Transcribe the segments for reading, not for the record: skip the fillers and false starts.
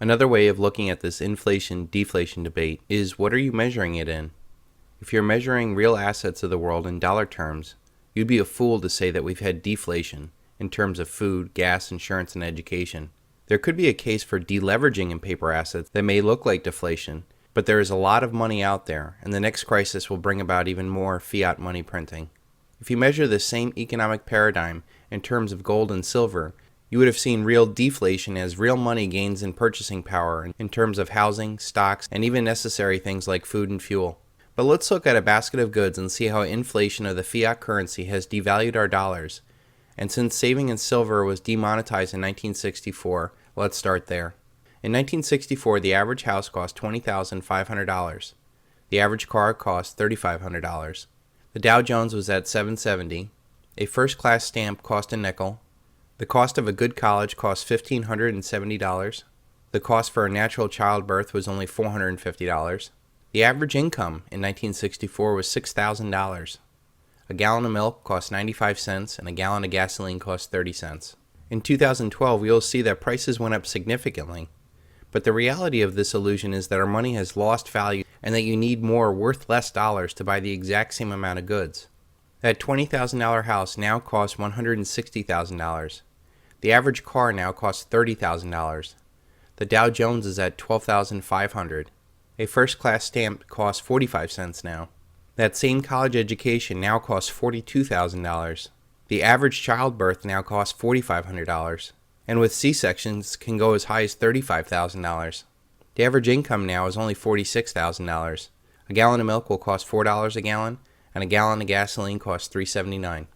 Another way of looking at this inflation-deflation debate is, what are you measuring it in? If you're measuring real assets of the world in dollar terms, you'd be a fool to say that we've had deflation in terms of food, gas, insurance, and education. There could be a case for deleveraging in paper assets that may look like deflation, but there is a lot of money out there, and the next crisis will bring about even more fiat money printing. If you measure the same economic paradigm in terms of gold and silver, you would have seen real deflation as real money gains in purchasing power in terms of housing, stocks, and even necessary things like food and fuel. But let's look at a basket of goods and see how inflation of the fiat currency has devalued our dollars. And since saving in silver was demonetized in 1964, let's start there. In 1964, the average house cost $20,500. The average car cost $3,500. The Dow Jones was at 770. A first-class stamp cost a nickel. The cost of a good college cost $1,570. The cost for a natural childbirth was only $450. The average income in 1964 was $6,000. A gallon of milk cost 95 cents and a gallon of gasoline cost 30 cents. In 2012, we will see that prices went up significantly. But the reality of this illusion is that our money has lost value and that you need more worth less dollars to buy the exact same amount of goods. That $20,000 house now costs $160,000. The average car now costs $30,000. The Dow Jones is at $12,500. A first-class stamp costs 45 cents now. That same college education now costs $42,000. The average childbirth now costs $4,500. And with C-sections can go as high as $35,000. The average income now is only $46,000. A gallon of milk will cost $4 a gallon, and a gallon of gasoline costs $3.79.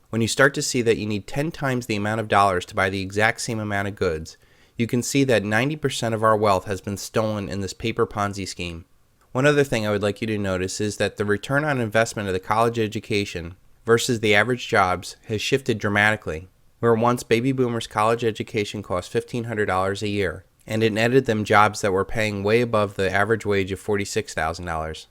When you start to see that you need 10 times the amount of dollars to buy the exact same amount of goods, you can see that 90% of our wealth has been stolen in this paper Ponzi scheme. One other thing I would like you to notice is that the return on investment of the college education versus the average jobs has shifted dramatically. Where once baby boomers' college education cost $1,500 a year, and it netted them jobs that were paying way above the average wage of $46,000.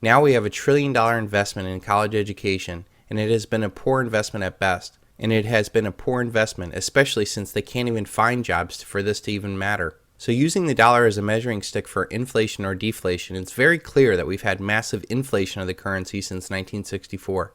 Now we have $1 trillion investment in college education, and it has been a poor investment at best. And it has been a poor investment, especially since they can't even find jobs for this to even matter. So using the dollar as a measuring stick for inflation or deflation, it's very clear that we've had massive inflation of the currency since 1964.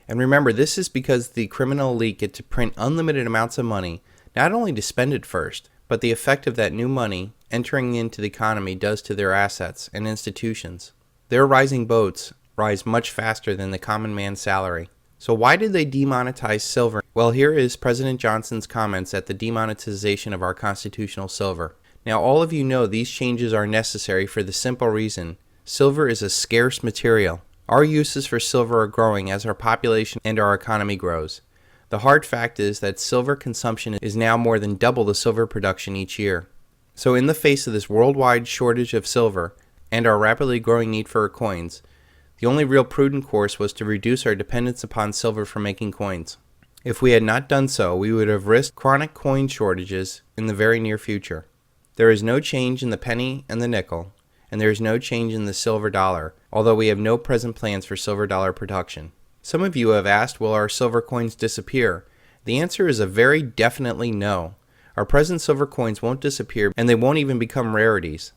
And remember, this is because the criminal elite get to print unlimited amounts of money, not only to spend it first, but the effect of that new money entering into the economy does to their assets and institutions. Their rising boats rise much faster than the common man's salary. So why did they demonetize silver? Well, here is President Johnson's comments at the demonetization of our constitutional silver. Now, all of you know these changes are necessary for the simple reason silver is a scarce material. Our uses for silver are growing as our population and our economy grows. The hard fact is that silver consumption is now more than double the silver production each year. So in the face of this worldwide shortage of silver and our rapidly growing need for coins, the only real prudent course was to reduce our dependence upon silver for making coins. If we had not done so, we would have risked chronic coin shortages in the very near future. There is no change in the penny and the nickel, and there is no change in the silver dollar, although we have no present plans for silver dollar production. Some of you have asked, will our silver coins disappear? The answer is a very definitely no. Our present silver coins won't disappear, and they won't even become rarities.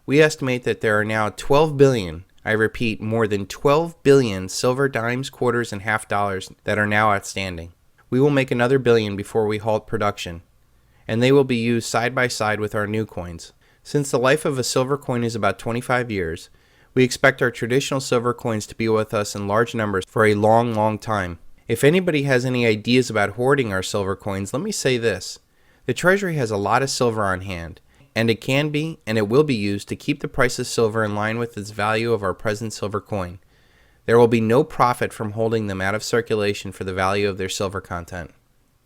We estimate that there are now 12 billion, I repeat, more than 12 billion silver dimes, quarters, and half dollars that are now outstanding. We will make another billion before we halt production, and they will be used side by side with our new coins. Since the life of a silver coin is about 25 years, we expect our traditional silver coins to be with us in large numbers for a long, long time. If anybody has any ideas about hoarding our silver coins, let me say this. The Treasury has a lot of silver on hand, and it can be and it will be used to keep the price of silver in line with its value of our present silver coin. There will be no profit from holding them out of circulation for the value of their silver content.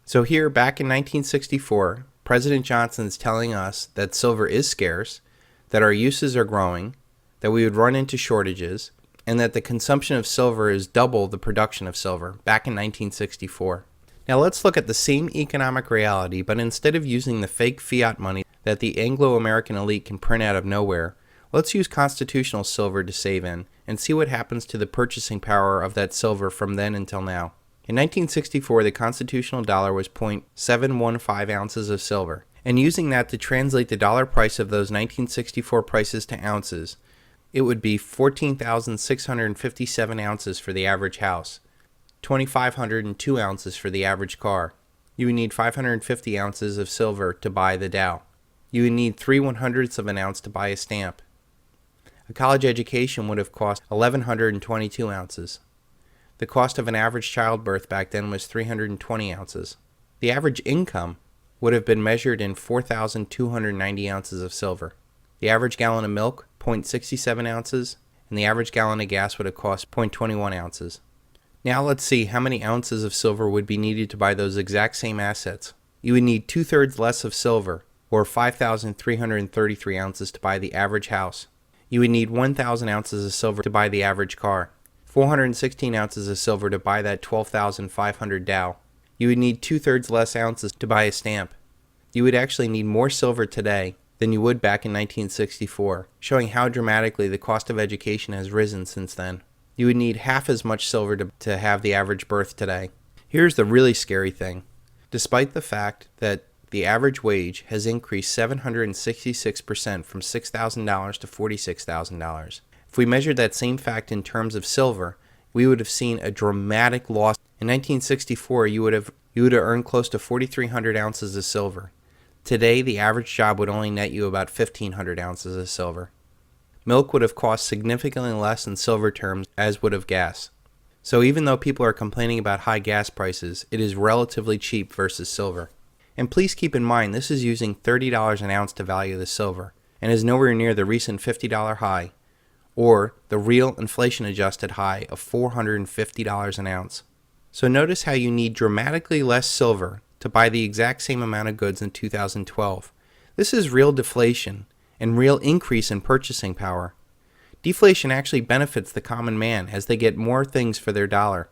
So here, back in 1964, President Johnson is telling us that silver is scarce, that our uses are growing, that we would run into shortages, and that the consumption of silver is double the production of silver, back in 1964. Now let's look at the same economic reality, but instead of using the fake fiat money that the Anglo-American elite can print out of nowhere, let's use constitutional silver to save in, and see what happens to the purchasing power of that silver from then until now. In 1964, the constitutional dollar was 0.715 ounces of silver, And using that to translate the dollar price of those 1964 prices to ounces, it would be 14,657 ounces for the average house, 2,502 ounces for the average car. You would need 550 ounces of silver to buy the Dow. You would need 3/100ths of an ounce to buy a stamp. A college education would have cost 1,122 ounces. The cost of an average childbirth back then was 320 ounces. The average income would have been measured in 4,290 ounces of silver. The average gallon of milk, 0.67 ounces, and the average gallon of gas would have cost 0.21 ounces. Now let's see how many ounces of silver would be needed to buy those exact same assets. You would need 2/3 less of silver, or 5,333 ounces to buy the average house. You would need 1,000 ounces of silver to buy the average car, 416 ounces of silver to buy that 12,500 Dow. You would need 2/3 less ounces to buy a stamp. You would actually need more silver today than you would back in 1964, showing how dramatically the cost of education has risen since then. You would need half as much silver to have the average birth today. Here's the really scary thing. Despite the fact that the average wage has increased 766% from $6,000 to $46,000. If we measured that same fact in terms of silver, we would have seen a dramatic loss. In 1964, you would have earned close to 4,300 ounces of silver. Today, the average job would only net you about 1,500 ounces of silver. Milk would have cost significantly less in silver terms, as would have gas. So even though people are complaining about high gas prices, it is relatively cheap versus silver. And please keep in mind, this is using $30 an ounce to value the silver, and is nowhere near the recent $50 high, or the real inflation-adjusted high of $450 an ounce. So notice how you need dramatically less silver to buy the exact same amount of goods in 2012. This is real deflation and real increase in purchasing power. Deflation actually benefits the common man as they get more things for their dollar.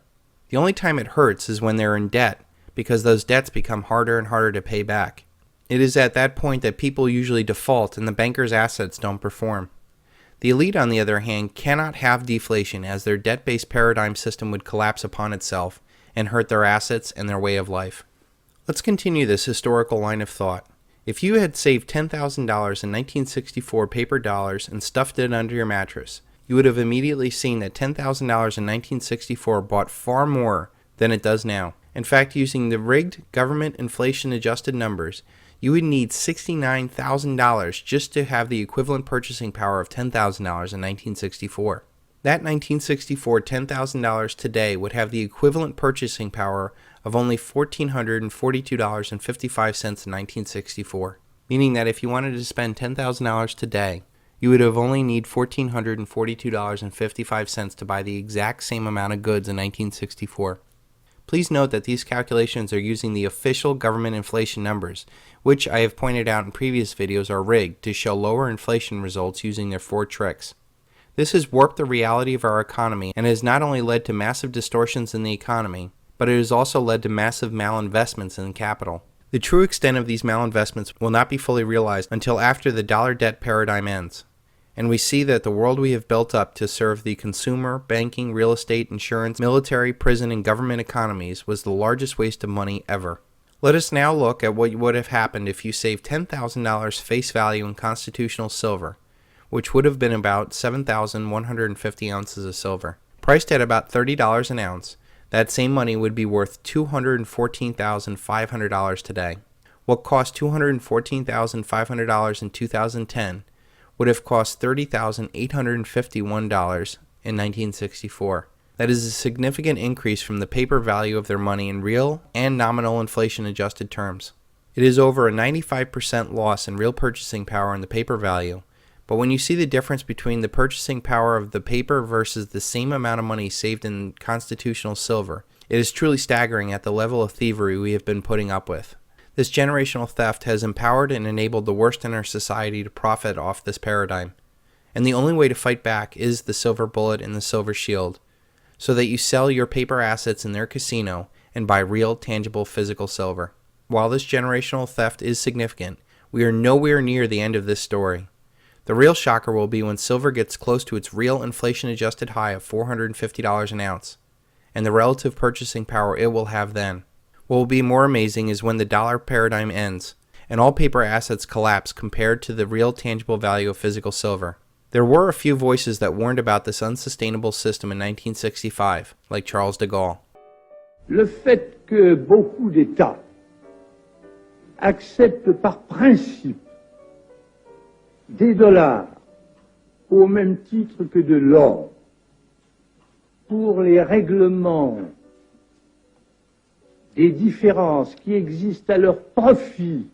The only time it hurts is when they're in debt, because those debts become harder and harder to pay back. It is at that point that people usually default and the banker's assets don't perform. The elite, on the other hand, cannot have deflation, as their debt-based paradigm system would collapse upon itself and hurt their assets and their way of life. Let's continue this historical line of thought. If you had saved $10,000 in 1964 paper dollars and stuffed it under your mattress, you would have immediately seen that $10,000 in 1964 bought far more than it does now. In fact, using the rigged government inflation-adjusted numbers, you would need $69,000 just to have the equivalent purchasing power of $10,000 in 1964. That 1964 $10,000 today would have the equivalent purchasing power of only $1,442.55 in 1964, meaning that if you wanted to spend $10,000 today, you would have only need $1,442.55 to buy the exact same amount of goods in 1964. Please note that these calculations are using the official government inflation numbers, which I have pointed out in previous videos are rigged to show lower inflation results using their 4 tricks. This has warped the reality of our economy and has not only led to massive distortions in the economy, but it has also led to massive malinvestments in capital. The true extent of these malinvestments will not be fully realized until after the dollar debt paradigm ends, and we see that the world we have built up to serve the consumer, banking, real estate, insurance, military, prison, and government economies was the largest waste of money ever. Let us now look at what would have happened if you saved $10,000 face value in constitutional silver, which would have been about 7,150 ounces of silver. Priced at about $30 an ounce, that same money would be worth $214,500 today. What cost $214,500 in 2010 would have cost $30,851 in 1964. That is a significant increase from the paper value of their money in real and nominal inflation-adjusted terms. It is over a 95% loss in real purchasing power in the paper value, but when you see the difference between the purchasing power of the paper versus the same amount of money saved in constitutional silver, it is truly staggering at the level of thievery we have been putting up with. This generational theft has empowered and enabled the worst in our society to profit off this paradigm. And the only way to fight back is the silver bullet and the SilverShield, so that you sell your paper assets in their casino and buy real, tangible, physical silver. While this generational theft is significant, we are nowhere near the end of this story. The real shocker will be when silver gets close to its real inflation-adjusted high of $450 an ounce, and the relative purchasing power it will have then. What will be more amazing is when the dollar paradigm ends, and all paper assets collapse compared to the real tangible value of physical silver. There were a few voices that warned about this unsustainable system in 1965, like Charles de Gaulle. Le fait que beaucoup d'États acceptent par principe des dollars au même titre que de l'or pour les règlements des différences qui existent à leur profit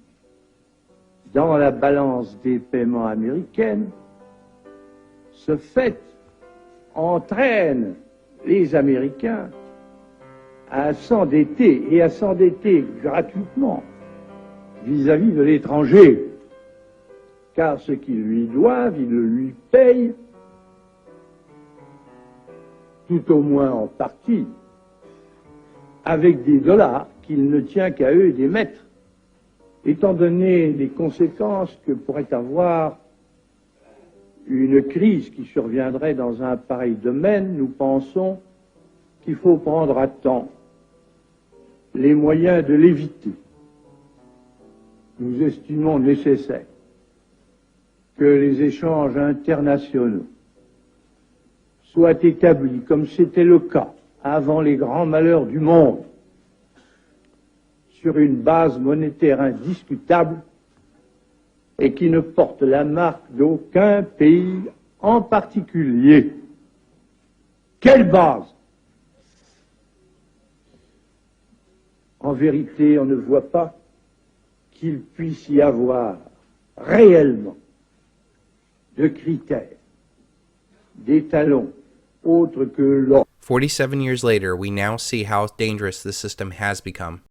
dans la balance des paiements américaine, ce fait entraîne les Américains à s'endetter et à s'endetter gratuitement vis-à-vis de l'étranger, car ce qu'ils lui doivent, ils le lui payent, tout au moins en partie, avec des dollars qu'il ne tient qu'à eux d'émettre. Étant donné les conséquences que pourrait avoir une crise qui surviendrait dans un pareil domaine, nous pensons qu'il faut prendre à temps les moyens de l'éviter. Nous estimons nécessaire que les échanges internationaux soient établis, comme c'était le cas avant les grands malheurs du monde, sur une base monétaire indiscutable et qui ne porte la marque d'aucun pays en particulier. Quelle base? En vérité, on ne voit pas qu'il puisse y avoir réellement de critères, d'étalons autres que l'or. 47 years later, we now see how dangerous this system has become.